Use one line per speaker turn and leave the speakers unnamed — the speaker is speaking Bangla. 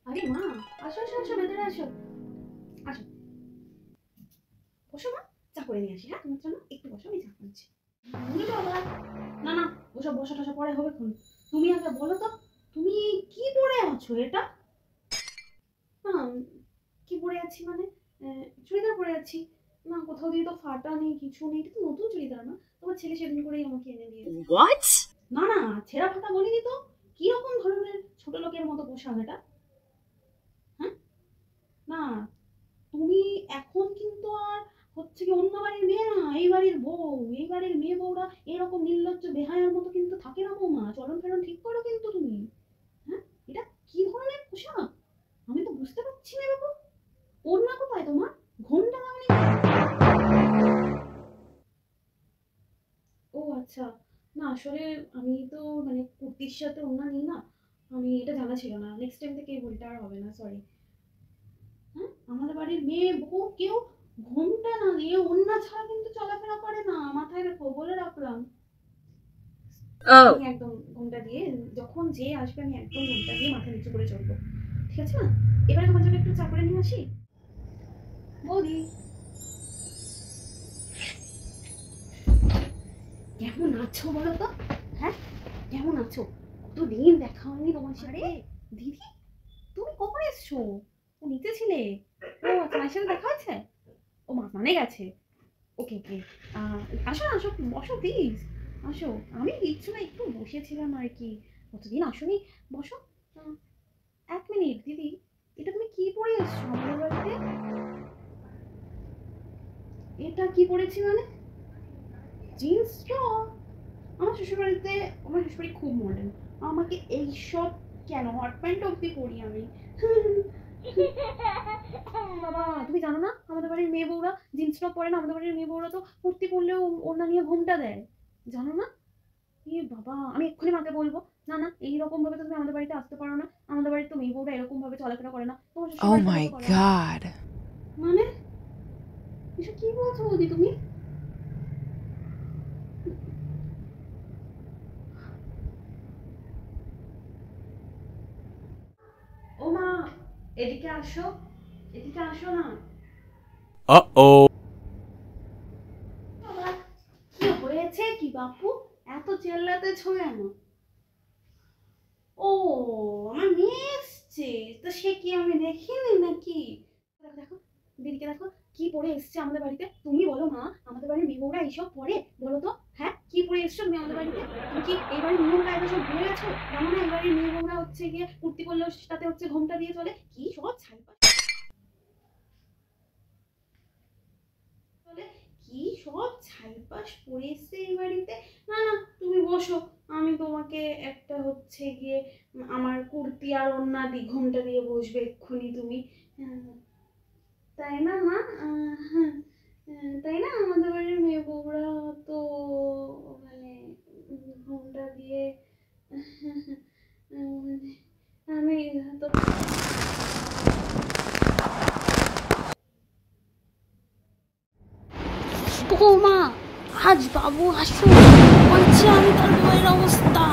আরে মা, আসো আসো আসো, ভেতরে আসো। আসো, বসো মা, চা করে নিয়ে আসি। হ্যাঁ, তোমার জন্য একটু বসো, আমি চা করছি। বাবা, না না, ওসব বসা টসা পরে হবে কোন। তুমি আগে বলো তো, তুমি কি পরে আছো এটা? না, কি পরে আছি মানে চুড়িদার পরে আছি। না, কোথাও দিয়ে তো ফাটা নেই, কিছু নেই, এটা তো নতুন চুড়িদার না, তোমার ছেলে সেদিন করেই আমাকে এনে দিয়েছে।
What?
না না, ছেঁড়া ফাটা বলিনি তো। কি রকম ধরনের ছোট লোকের মতো পোশাক এটা? হ্যাঁ, না, তুমি এখন কিন্তু আর হচ্ছে কি অন্য বাড়ির মেয়ে না, এই বাড়ির বউ। এই বাড়ির মেয়ে বউরা এরকম নির্লজ্জ বেহায়ার মতো কিন্তু থাকে না বৌমা, চলন ফেরন ঠিক করো কিন্তু তুমি। হ্যাঁ, এটা কি ধরনের পোশাক? আমি তো বুঝতে পারছি না বাবু। ওড়না কোথায় তোমার? ঘোমটা দাওনি কেন? ও আচ্ছা, না আসলে আমি তো মানে কুর্তির সাথে ওড়না নিই না, আমি এটা জানা ছিল না। নেক্সট টাইম থেকে এই ভুলটা আর হবে না, সরি। হ্যাঁ, আমাদের বাড়ির মেয়ে বউ কেউ ঘোমটা না দিয়ে ওড়না ছাড়া কিন্তু চলাফেরা করে না, মাথায় রেখো, বলে রাখলাম।
Oh.
আমি একদম ঘোমটা দিয়ে, যখন যে আসবে আমি একদম ঘোমটা দিয়ে মাথা নিচু করে চলবো, ঠিক আছে না? এবারে তোমার জন্য একটু চা করে নিয়ে আসি। বৌদি, কেমন আছো বলো তো? হ্যাঁ, কেমন আছো? কতদিন দেখা হয়নি তোমার সাথে। দিদি, তুমি কখন এসছো? ও নিতে ছিলে? ও আচ্ছা, মায়ের সাথে দেখা হয়েছে? ও মা মানে গেছে। ওকে ওকে, আসো না, আসো, বসো প্লিজ, আসো। আমি কিচ্ছু না, একটু বসেছিলাম আর কি। কতদিন আসোনি, বসো। আহ, 1 মিনিট দিদি, এটা তুমি কি পরে এসছো আমাদের বাড়িতে? এটা কি পরেছি মানে? Jeans top? আমার শ্বশুরবাড়িতে, আমার শ্বশুরবাড়ি খুব মডার্ন, আমাকে এইসব কেন, হট প্যান্ট অব্দি পরি আমি। বাবা, তুমি জানো না আমাদের বাড়ির মেয়ে বউরা জিন্স টপ পরে না, আমাদের বাড়ির মেয়ে বউরা তো কুর্তি পরলেও ওড়না নিয়ে ঘোমটা দেয়, জানো না? এ বাবা, আমি এক্ষুনি মাকে বলবো। না না, এইরকম ভাবে তো তুমি আমাদের বাড়িতে আসতে পারো না, আমাদের বাড়িতে তো মেয়ে বউরা এরকম ভাবে চলাফেরা করে না, তোমার শ্বশুর
Oh
বাড়িতে
my
হয়তো করে না।
god.
মানে এসব কি বলছো বৌদি তুমি? ও মা, এদিকে আসো, এদিকে আসো না।
Uh-oh.
বাবা, কি হয়েছে কি বাপু, এত চেল্লাতেছো কেন? ও, আমার মেয়ে এসছে, তো সে কি আমি দেখিনি নাকি? দেখো দেখো, দিদিকে দেখো, কি পরে এসছে আমাদের বাড়িতে। তুমি বলো মা, আমাদের বাড়ির মেয়ে বউরা এইসব পরে? বলো তো, হ্যাঁ, কি পরে এসছো তুমি আমাদের বাড়িতে? তুমি কি এই বাড়ির নিয়ম কায়দা সব ভুলে গেছো? জানো না এই বাড়ির মেয়ে বউরা হচ্ছে গিয়ে কুর্তি পরলেও সাথে হচ্ছে ঘোমটা দিয়ে চলে, কি সব ছাইপা চলে, কি সব ছাইপাশ পরে এসছে এই বাড়িতে। না না, তুমি বসো, আমি তোমাকে একটা হচ্ছে গিয়ে আমার কুর্তি আর ওড়না দি ঘোমটা দিয়ে বসবে এক্ষুনি তুমি। আহ, তাই না মা? হ্যাঁ, তাই না, আমাদের বাড়ির মেয়ে বউরা তো মানে ঘোমটা দিয়ে মানে আমি তো।
বৌমা, আজ বাবু আসো, বলছি আমি তার বউয়ের অবস্থা।